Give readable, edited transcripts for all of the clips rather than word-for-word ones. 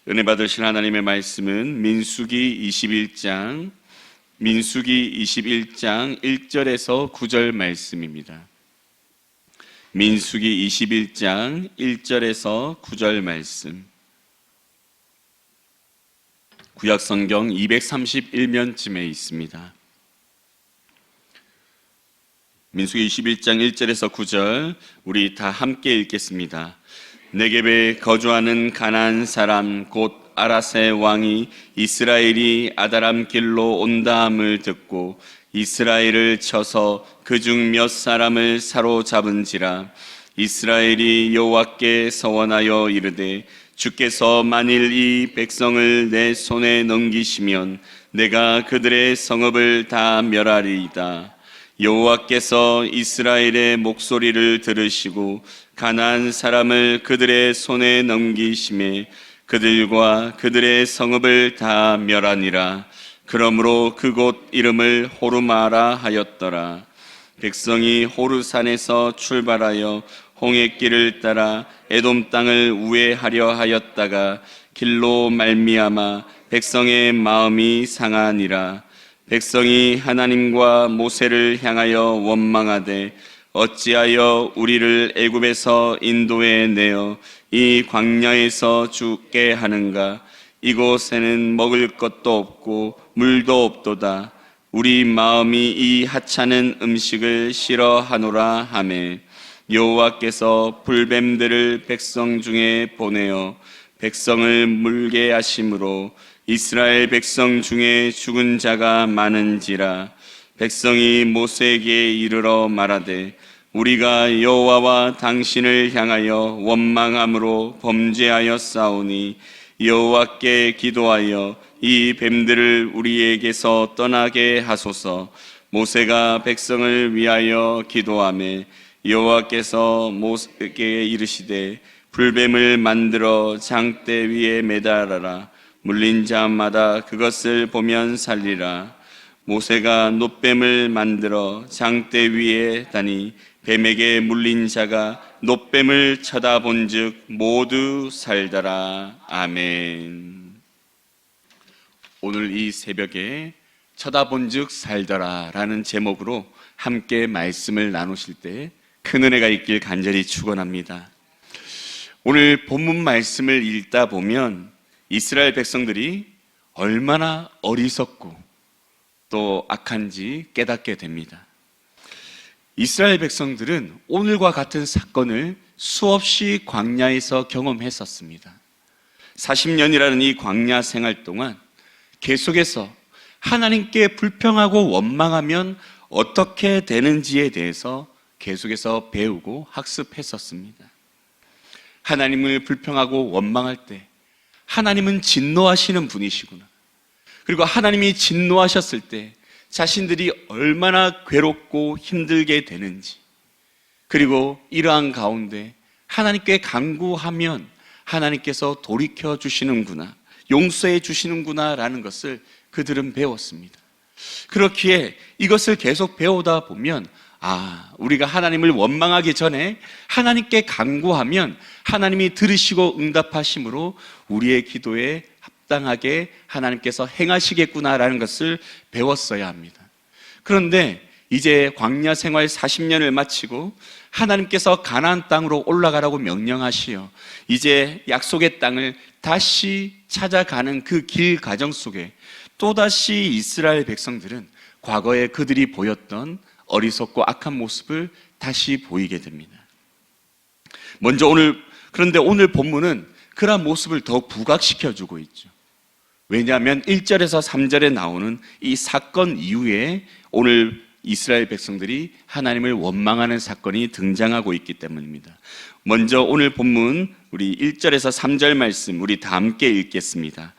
은혜 받으실 하나님의 말씀은 민수기 21장 1절에서 9절 말씀입니다. 민수기 21장 1절에서 9절 말씀. 구약성경 231면쯤에 있습니다. 민수기 21장 1절에서 9절 우리 다 함께 읽겠습니다. 네겝에 거주하는 가나안 사람 곧 아라세 왕이 이스라엘이 아다람 길로 온다함을 듣고 이스라엘을 쳐서 그중 몇 사람을 사로잡은지라. 이스라엘이 여호와께 서원하여 이르되 주께서 만일 이 백성을 내 손에 넘기시면 내가 그들의 성읍을 다 멸하리이다. 여호와께서 이스라엘의 목소리를 들으시고 가나안 사람을 그들의 손에 넘기심에 그들과 그들의 성읍을 다 멸하니라. 그러므로 그곳 이름을 호르마라 하였더라. 백성이 호르산에서 출발하여 홍해길을 따라 에돔 땅을 우회하려 하였다가 길로 말미암아 백성의 마음이 상하니라. 백성이 하나님과 모세를 향하여 원망하되 어찌하여 우리를 애굽에서 인도해 내어 이 광야에서 죽게 하는가? 이곳에는 먹을 것도 없고 물도 없도다. 우리 마음이 이 하찮은 음식을 싫어하노라 하매 여호와께서 불뱀들을 백성 중에 보내어 백성을 물게 하심으로 이스라엘 백성 중에 죽은 자가 많은지라. 백성이 모세에게 이르러 말하되 우리가 여호와와 당신을 향하여 원망함으로 범죄하였사오니 여호와께 기도하여 이 뱀들을 우리에게서 떠나게 하소서. 모세가 백성을 위하여 기도하매 여호와께서 모세에게 이르시되 불뱀을 만들어 장대 위에 매달아라. 물린 자마다 그것을 보면 살리라. 모세가 놋뱀을 만들어 장대 위에 다니 뱀에게 물린 자가 놋뱀을 쳐다본즉 모두 살더라. 아멘. 오늘 이 새벽에 쳐다본즉 살더라 라는 제목으로 함께 말씀을 나누실 때 큰 은혜가 있길 간절히 축원합니다. 오늘 본문 말씀을 읽다 보면 이스라엘 백성들이 얼마나 어리석고 또 악한지 깨닫게 됩니다. 이스라엘 백성들은 오늘과 같은 사건을 수없이 광야에서 경험했었습니다. 40년이라는 이 광야 생활 동안 계속해서 하나님께 불평하고 원망하면 어떻게 되는지에 대해서 계속해서 배우고 학습했었습니다. 하나님을 불평하고 원망할 때 하나님은 진노하시는 분이시구나. 그리고 하나님이 진노하셨을 때 자신들이 얼마나 괴롭고 힘들게 되는지, 그리고 이러한 가운데 하나님께 간구하면 하나님께서 돌이켜 주시는구나, 용서해 주시는구나 라는 것을 그들은 배웠습니다. 그렇기에 이것을 계속 배우다 보면 우리가 하나님을 원망하기 전에 하나님께 간구하면 하나님이 들으시고 응답하심으로 우리의 기도에 합당하게 하나님께서 행하시겠구나라는 것을 배웠어야 합니다. 그런데 이제 광야 생활 40년을 마치고 하나님께서 가나안 땅으로 올라가라고 명령하시어 이제 약속의 땅을 다시 찾아가는 그 길 과정 속에 또다시 이스라엘 백성들은 과거에 그들이 보였던 어리석고 악한 모습을 다시 보이게 됩니다. 그런데 오늘 본문은 그러한 모습을 더 부각시켜주고 있죠. 왜냐하면 1절에서 3절에 나오는 이 사건 이후에 오늘 이스라엘 백성들이 하나님을 원망하는 사건이 등장하고 있기 때문입니다. 먼저 오늘 본문 우리 1절에서 3절 말씀 우리 다 함께 읽겠습니다.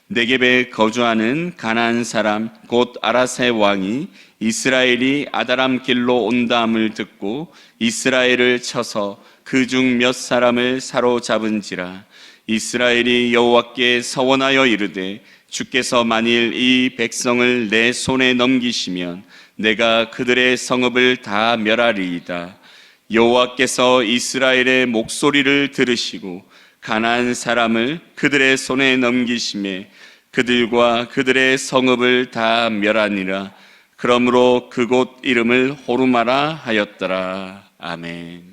네겝에 거주하는 가나안 사람 곧 아라세 왕이 이스라엘이 아다람 길로 온다함을 듣고 이스라엘을 쳐서 그중 몇 사람을 사로잡은지라. 이스라엘이 여호와께 서원하여 이르되 주께서 만일 이 백성을 내 손에 넘기시면 내가 그들의 성읍을 다 멸하리이다. 여호와께서 이스라엘의 목소리를 들으시고 가나안 사람을 그들의 손에 넘기심에 그들과 그들의 성읍을 다 멸하니라. 그러므로 그곳 이름을 호르마라 하였더라. 아멘.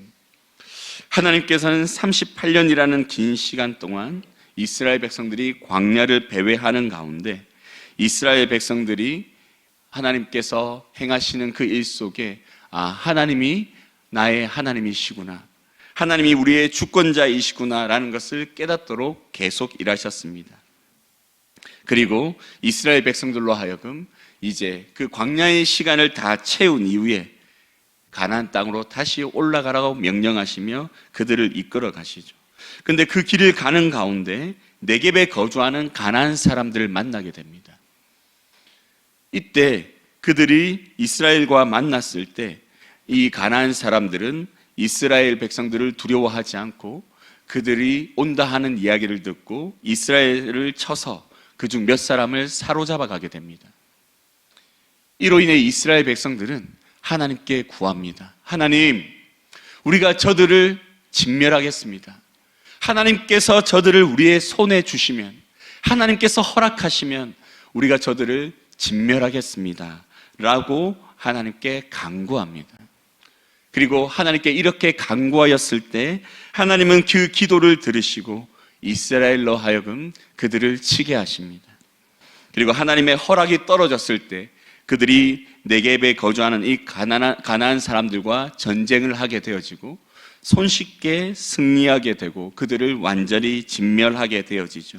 하나님께서는 38년이라는 긴 시간 동안 이스라엘 백성들이 광야를 배회하는 가운데 이스라엘 백성들이 하나님께서 행하시는 그 일 속에 하나님이 나의 하나님이시구나, 하나님이 우리의 주권자이시구나라는 것을 깨닫도록 계속 일하셨습니다. 그리고 이스라엘 백성들로 하여금 이제 그 광야의 시간을 다 채운 이후에 가나안 땅으로 다시 올라가라고 명령하시며 그들을 이끌어 가시죠. 그런데 그 길을 가는 가운데 네겝에 거주하는 가나안 사람들을 만나게 됩니다. 이때 그들이 이스라엘과 만났을 때 이 가나안 사람들은 이스라엘 백성들을 두려워하지 않고 그들이 온다 하는 이야기를 듣고 이스라엘을 쳐서 그중 몇 사람을 사로잡아 가게 됩니다. 이로 인해 이스라엘 백성들은 하나님께 구합니다. 하나님, 우리가 저들을 진멸하겠습니다. 하나님께서 저들을 우리의 손에 주시면, 하나님께서 허락하시면 우리가 저들을 진멸하겠습니다 라고 하나님께 간구합니다. 그리고 하나님께 이렇게 간구하였을 때 하나님은 그 기도를 들으시고 이스라엘로 하여금 그들을 치게 하십니다. 그리고 하나님의 허락이 떨어졌을 때 그들이 네겝에 거주하는 이 가나안 사람들과 전쟁을 하게 되어지고 손쉽게 승리하게 되고 그들을 완전히 진멸하게 되어지죠.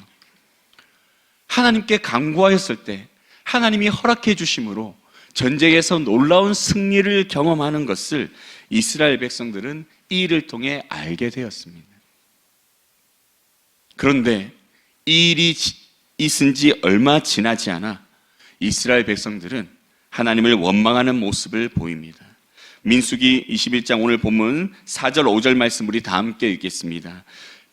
하나님께 간구하였을 때 하나님이 허락해 주심으로 전쟁에서 놀라운 승리를 경험하는 것을 이스라엘 백성들은 이 일을 통해 알게 되었습니다. 그런데 이 일이 있은 지 얼마 지나지 않아 이스라엘 백성들은 하나님을 원망하는 모습을 보입니다. 민수기 21장 오늘 본문 4절 5절 말씀 우리 다 함께 읽겠습니다.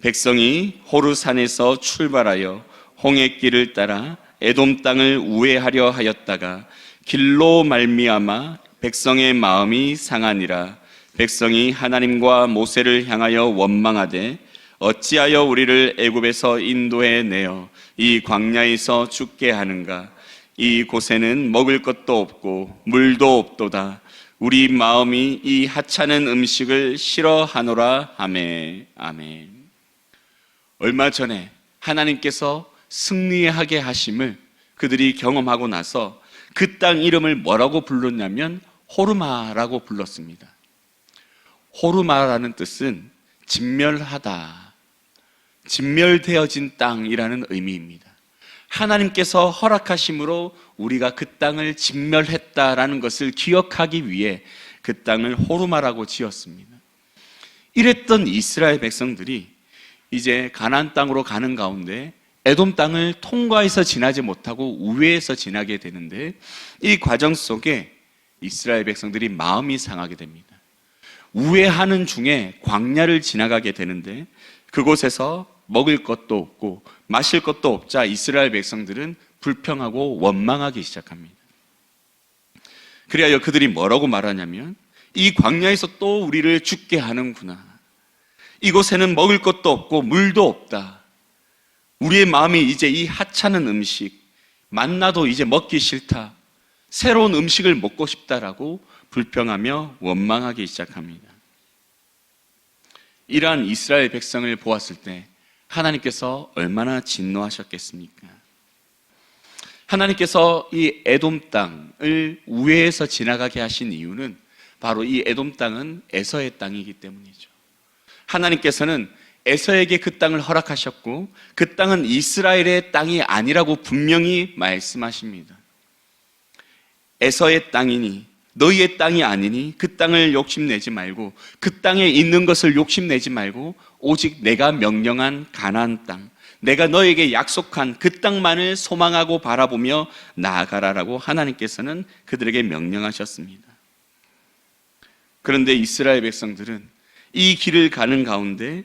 백성이 호르산에서 출발하여 홍해길을 따라 에돔 땅을 우회하려 하였다가 길로 말미암아 백성의 마음이 상하니라. 백성이 하나님과 모세를 향하여 원망하되 어찌하여 우리를 애굽에서 인도해 내어 이 광야에서 죽게 하는가? 이 곳에는 먹을 것도 없고 물도 없도다. 우리 마음이 이 하찮은 음식을 싫어하노라 하매. 아멘. 얼마 전에 하나님께서 승리하게 하심을 그들이 경험하고 나서 그 땅 이름을 뭐라고 불렀냐면 호르마라고 불렀습니다. 호르마라는 뜻은 진멸하다, 진멸되어진 땅이라는 의미입니다. 하나님께서 허락하심으로 우리가 그 땅을 진멸했다라는 것을 기억하기 위해 그 땅을 호르마라고 지었습니다. 이랬던 이스라엘 백성들이 이제 가나안 땅으로 가는 가운데 에돔 땅을 통과해서 지나지 못하고 우회해서 지나게 되는데 이 과정 속에 이스라엘 백성들이 마음이 상하게 됩니다. 우회하는 중에 광야를 지나가게 되는데 그곳에서 먹을 것도 없고 마실 것도 없자 이스라엘 백성들은 불평하고 원망하기 시작합니다. 그리하여 그들이 뭐라고 말하냐면 이 광야에서 또 우리를 죽게 하는구나. 이곳에는 먹을 것도 없고 물도 없다. 우리의 마음이 이제 이 하찮은 음식, 만나도 이제 먹기 싫다. 새로운 음식을 먹고 싶다라고 불평하며 원망하기 시작합니다. 이러한 이스라엘 백성을 보았을 때 하나님께서 얼마나 진노하셨겠습니까? 하나님께서 이 에돔 땅을 우회해서 지나가게 하신 이유는 바로 이 에돔 땅은 에서의 땅이기 때문이죠. 하나님께서는 에서에게 그 땅을 허락하셨고 그 땅은 이스라엘의 땅이 아니라고 분명히 말씀하십니다. 에서의 땅이니 너희의 땅이 아니니 그 땅을 욕심내지 말고 그 땅에 있는 것을 욕심내지 말고 오직 내가 명령한 가나안 땅, 내가 너에게 약속한 그 땅만을 소망하고 바라보며 나아가라라고 하나님께서는 그들에게 명령하셨습니다. 그런데 이스라엘 백성들은 이 길을 가는 가운데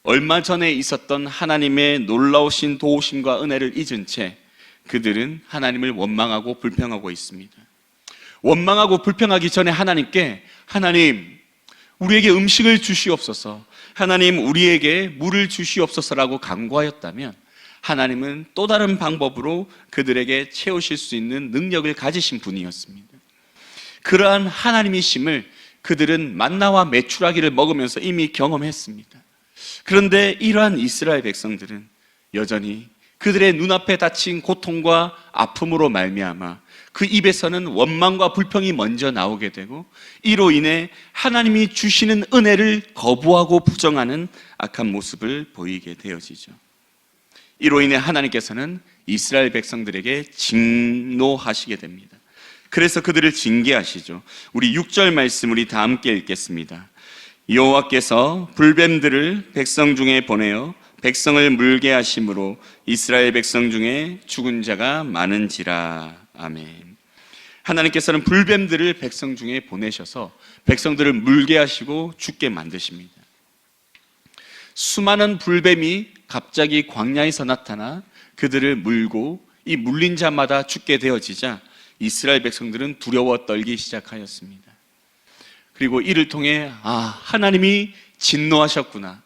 얼마 전에 있었던 하나님의 놀라우신 도우심과 은혜를 잊은 채 그들은 하나님을 원망하고 불평하고 있습니다. 원망하고 불평하기 전에 하나님께 하나님, 우리에게 음식을 주시옵소서. 하나님 우리에게 물을 주시옵소서라고 간구하였다면 하나님은 또 다른 방법으로 그들에게 채우실 수 있는 능력을 가지신 분이었습니다. 그러한 하나님이심을 그들은 만나와 메추라기를 먹으면서 이미 경험했습니다. 그런데 이러한 이스라엘 백성들은 여전히 그들의 눈앞에 닥친 고통과 아픔으로 말미암아 그 입에서는 원망과 불평이 먼저 나오게 되고 이로 인해 하나님이 주시는 은혜를 거부하고 부정하는 악한 모습을 보이게 되어지죠. 이로 인해 하나님께서는 이스라엘 백성들에게 진노하시게 됩니다. 그래서 그들을 징계하시죠. 우리 6절 말씀 우리 다 함께 읽겠습니다. 여호와께서 불뱀들을 백성 중에 보내어 백성을 물게 하심으로 이스라엘 백성 중에 죽은 자가 많은지라. 아멘. 하나님께서는 불뱀들을 백성 중에 보내셔서 백성들을 물게 하시고 죽게 만드십니다. 수많은 불뱀이 갑자기 광야에서 나타나 그들을 물고 이 물린 자마다 죽게 되어지자 이스라엘 백성들은 두려워 떨기 시작하였습니다. 그리고 이를 통해 하나님이 진노하셨구나.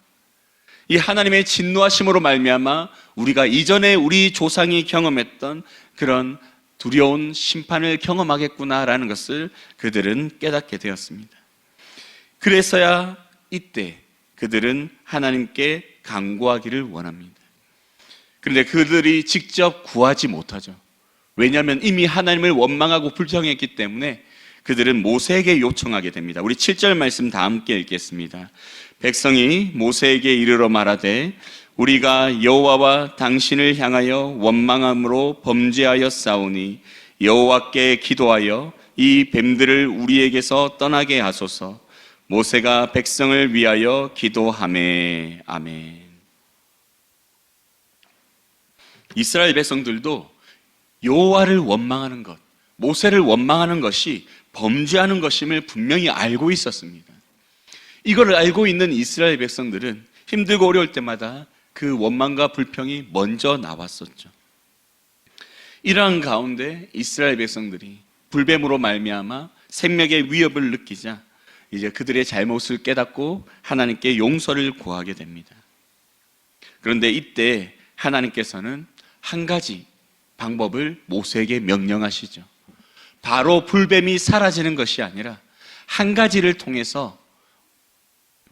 이 하나님의 진노하심으로 말미암아 우리가 이전에 우리 조상이 경험했던 그런 두려운 심판을 경험하겠구나라는 것을 그들은 깨닫게 되었습니다. 그래서야 이때 그들은 하나님께 간구하기를 원합니다. 그런데 그들이 직접 구하지 못하죠. 왜냐하면 이미 하나님을 원망하고 불평했기 때문에 그들은 모세에게 요청하게 됩니다. 우리 7절 말씀 다 함께 읽겠습니다. 백성이 모세에게 이르러 말하되 우리가 여호와와 당신을 향하여 원망함으로 범죄하여 싸우니 여호와께 기도하여 이 뱀들을 우리에게서 떠나게 하소서. 모세가 백성을 위하여 기도하매. 아멘. 이스라엘 백성들도 여호와를 원망하는 것, 모세를 원망하는 것이 범죄하는 것임을 분명히 알고 있었습니다. 이걸 알고 있는 이스라엘 백성들은 힘들고 어려울 때마다 그 원망과 불평이 먼저 나왔었죠. 이러한 가운데 이스라엘 백성들이 불뱀으로 말미암아 생명의 위협을 느끼자 이제 그들의 잘못을 깨닫고 하나님께 용서를 구하게 됩니다. 그런데 이때 하나님께서는 한 가지 방법을 모세에게 명령하시죠. 바로 불뱀이 사라지는 것이 아니라 한 가지를 통해서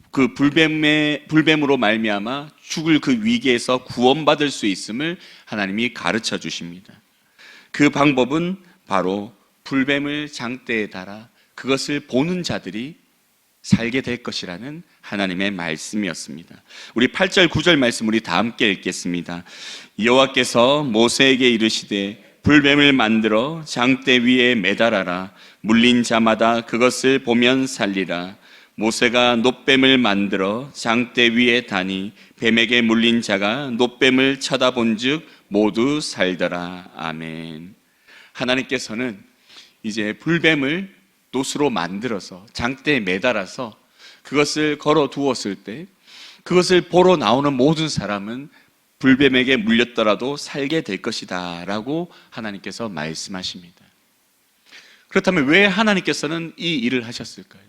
그 불뱀으로 말미암아 죽을 그 위기에서 구원받을 수 있음을 하나님이 가르쳐 주십니다. 그 방법은 바로 불뱀을 장대에 달아 그것을 보는 자들이 살게 될 것이라는 하나님의 말씀이었습니다. 우리 8절 9절 말씀 우리 다 함께 읽겠습니다. 여호와께서 모세에게 이르시되 불뱀을 만들어 장대 위에 매달아라. 물린 자마다 그것을 보면 살리라. 모세가 놋뱀을 만들어 장대 위에 다니 뱀에게 물린 자가 놋뱀을 쳐다본 즉 모두 살더라. 아멘. 하나님께서는 이제 불뱀을 놋으로 만들어서 장대에 매달아서 그것을 걸어 두었을 때 그것을 보러 나오는 모든 사람은 불뱀에게 물렸더라도 살게 될 것이다 라고 하나님께서 말씀하십니다. 그렇다면 왜 하나님께서는 이 일을 하셨을까요?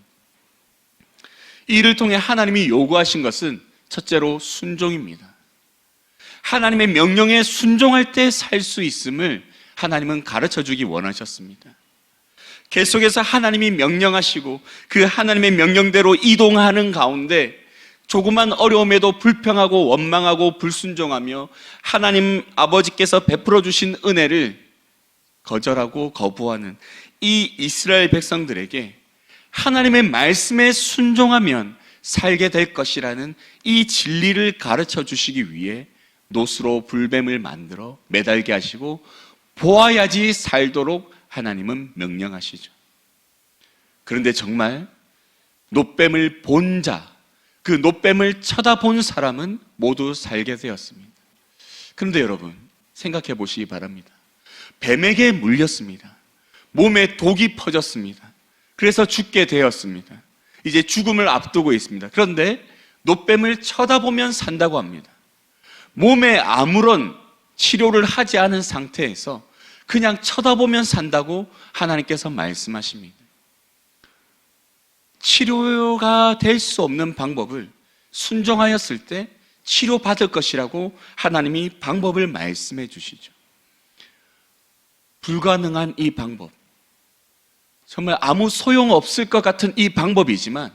이 일을 통해 하나님이 요구하신 것은 첫째로 순종입니다. 하나님의 명령에 순종할 때 살 수 있음을 하나님은 가르쳐주기 원하셨습니다. 계속해서 하나님이 명령하시고 그 하나님의 명령대로 이동하는 가운데 조그만 어려움에도 불평하고 원망하고 불순종하며 하나님 아버지께서 베풀어 주신 은혜를 거절하고 거부하는 이 이스라엘 백성들에게 하나님의 말씀에 순종하면 살게 될 것이라는 이 진리를 가르쳐 주시기 위해 놋으로 불뱀을 만들어 매달게 하시고 보아야지 살도록 하나님은 명령하시죠. 그런데 정말 놋뱀을 본 자, 그 놋뱀을 쳐다본 사람은 모두 살게 되었습니다. 그런데 여러분 생각해 보시기 바랍니다. 뱀에게 물렸습니다. 몸에 독이 퍼졌습니다. 그래서 죽게 되었습니다. 이제 죽음을 앞두고 있습니다. 그런데 놋뱀을 쳐다보면 산다고 합니다. 몸에 아무런 치료를 하지 않은 상태에서 그냥 쳐다보면 산다고 하나님께서 말씀하십니다. 치료가 될 수 없는 방법을 순종하였을 때 치료받을 것이라고 하나님이 방법을 말씀해 주시죠. 불가능한 이 방법, 정말 아무 소용없을 것 같은 이 방법이지만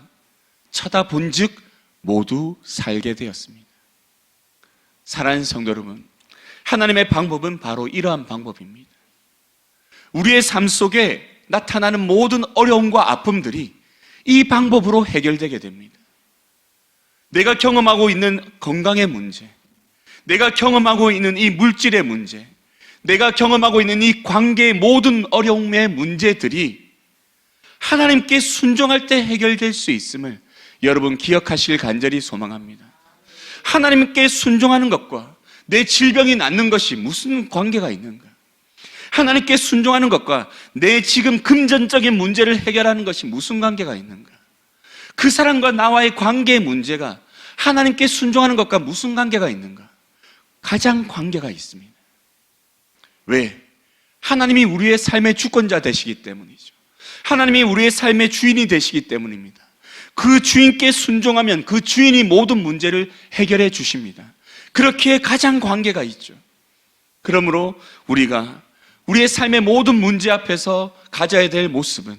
쳐다본 즉 모두 살게 되었습니다. 사랑하는 성도 여러분, 하나님의 방법은 바로 이러한 방법입니다. 우리의 삶 속에 나타나는 모든 어려움과 아픔들이 이 방법으로 해결되게 됩니다. 내가 경험하고 있는 건강의 문제, 내가 경험하고 있는 이 물질의 문제, 내가 경험하고 있는 이 관계의 모든 어려움의 문제들이 하나님께 순종할 때 해결될 수 있음을 여러분 기억하실 간절히 소망합니다. 하나님께 순종하는 것과 내 질병이 낫는 것이 무슨 관계가 있는가? 하나님께 순종하는 것과 내 지금 금전적인 문제를 해결하는 것이 무슨 관계가 있는가? 그 사람과 나와의 관계의 문제가 하나님께 순종하는 것과 무슨 관계가 있는가? 가장 관계가 있습니다. 왜? 하나님이 우리의 삶의 주권자 되시기 때문이죠. 하나님이 우리의 삶의 주인이 되시기 때문입니다. 그 주인께 순종하면 그 주인이 모든 문제를 해결해 주십니다. 그렇기에 가장 관계가 있죠. 그러므로 우리가 우리의 삶의 모든 문제 앞에서 가져야 될 모습은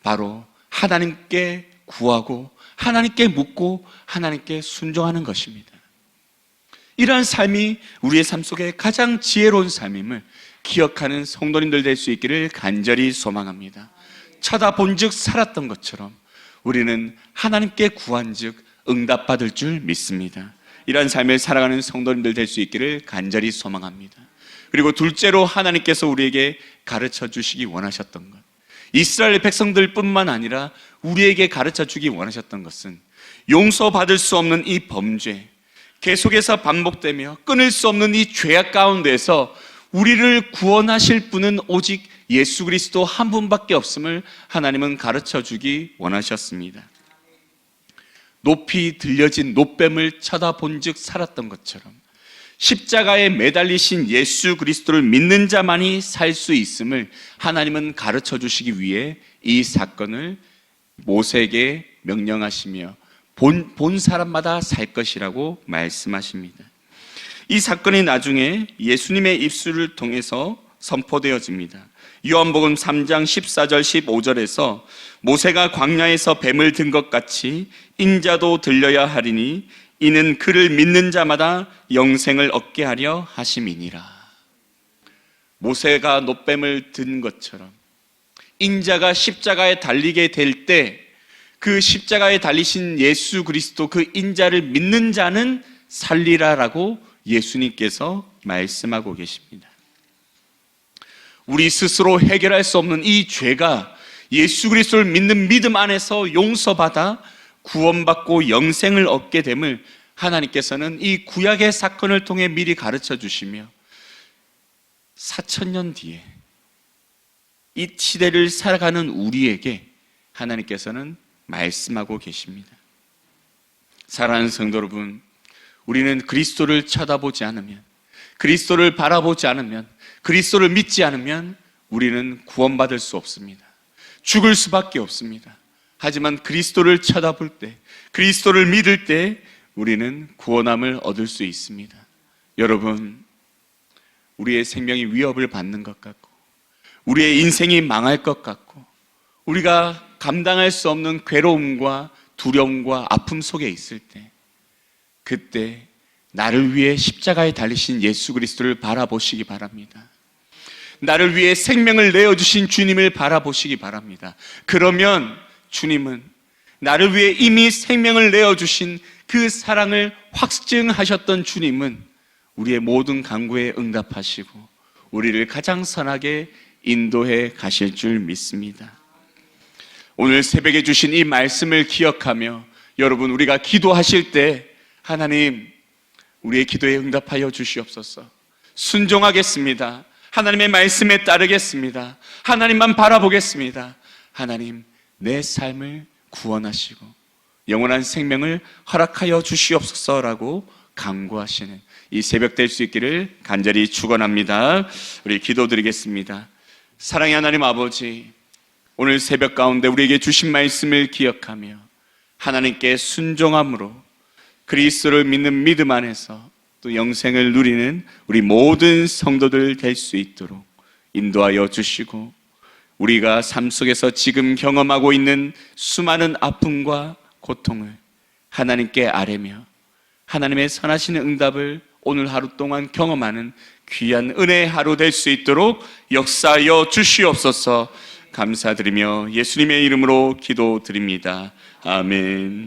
바로 하나님께 구하고 하나님께 묻고 하나님께 순종하는 것입니다. 이러한 삶이 우리의 삶 속에 가장 지혜로운 삶임을 기억하는 성도님들 될 수 있기를 간절히 소망합니다. 쳐다본 즉 살았던 것처럼 우리는 하나님께 구한 즉 응답받을 줄 믿습니다. 이러한 삶을 살아가는 성도님들 될 수 있기를 간절히 소망합니다. 그리고 둘째로 하나님께서 우리에게 가르쳐 주시기 원하셨던 것, 이스라엘 백성들 뿐만 아니라 우리에게 가르쳐 주기 원하셨던 것은 용서받을 수 없는 이 범죄, 계속해서 반복되며 끊을 수 없는 이 죄악 가운데서 우리를 구원하실 분은 오직 예수 그리스도 한 분밖에 없음을 하나님은 가르쳐 주기 원하셨습니다. 높이 들려진 놋뱀을 쳐다본 즉 살았던 것처럼 십자가에 매달리신 예수 그리스도를 믿는 자만이 살 수 있음을 하나님은 가르쳐 주시기 위해 이 사건을 모세에게 명령하시며 본 사람마다 살 것이라고 말씀하십니다. 이 사건이 나중에 예수님의 입술을 통해서 선포되어집니다. 요한복음 3장 14절 15절에서 모세가 광야에서 뱀을 든 것 같이 인자도 들려야 하리니 이는 그를 믿는 자마다 영생을 얻게 하려 하심이니라. 모세가 놋뱀을 든 것처럼 인자가 십자가에 달리게 될 때 그 십자가에 달리신 예수 그리스도 그 인자를 믿는 자는 살리라라고 예수님께서 말씀하고 계십니다. 우리 스스로 해결할 수 없는 이 죄가 예수 그리스도를 믿는 믿음 안에서 용서받아 구원받고 영생을 얻게 됨을 하나님께서는 이 구약의 사건을 통해 미리 가르쳐 주시며 4,000년 뒤에 이 시대를 살아가는 우리에게 하나님께서는 말씀하고 계십니다. 사랑하는 성도 여러분, 우리는 그리스도를 쳐다보지 않으면, 그리스도를 바라보지 않으면, 그리스도를 믿지 않으면 우리는 구원받을 수 없습니다. 죽을 수밖에 없습니다. 하지만 그리스도를 쳐다볼 때, 그리스도를 믿을 때 우리는 구원함을 얻을 수 있습니다. 여러분, 우리의 생명이 위협을 받는 것 같고 우리의 인생이 망할 것 같고 우리가 감당할 수 없는 괴로움과 두려움과 아픔 속에 있을 때, 그때 나를 위해 십자가에 달리신 예수 그리스도를 바라보시기 바랍니다. 나를 위해 생명을 내어주신 주님을 바라보시기 바랍니다. 그러면 주님은 나를 위해 이미 생명을 내어주신 그 사랑을 확증하셨던 주님은 우리의 모든 간구에 응답하시고 우리를 가장 선하게 인도해 가실 줄 믿습니다. 오늘 새벽에 주신 이 말씀을 기억하며 여러분, 우리가 기도하실 때 하나님, 우리의 기도에 응답하여 주시옵소서. 순종하겠습니다. 하나님의 말씀에 따르겠습니다. 하나님만 바라보겠습니다. 하나님, 내 삶을 구원하시고 영원한 생명을 허락하여 주시옵소서라고 간구하시는 이 새벽 될 수 있기를 간절히 축원합니다. 우리 기도드리겠습니다. 사랑의 하나님 아버지, 오늘 새벽 가운데 우리에게 주신 말씀을 기억하며 하나님께 순종함으로 그리스도를 믿는 믿음 안에서 또 영생을 누리는 우리 모든 성도들 될 수 있도록 인도하여 주시고, 우리가 삶 속에서 지금 경험하고 있는 수많은 아픔과 고통을 하나님께 아뢰며 하나님의 선하신 응답을 오늘 하루 동안 경험하는 귀한 은혜의 하루 될 수 있도록 역사하여 주시옵소서. 감사드리며 예수님의 이름으로 기도드립니다. 아멘.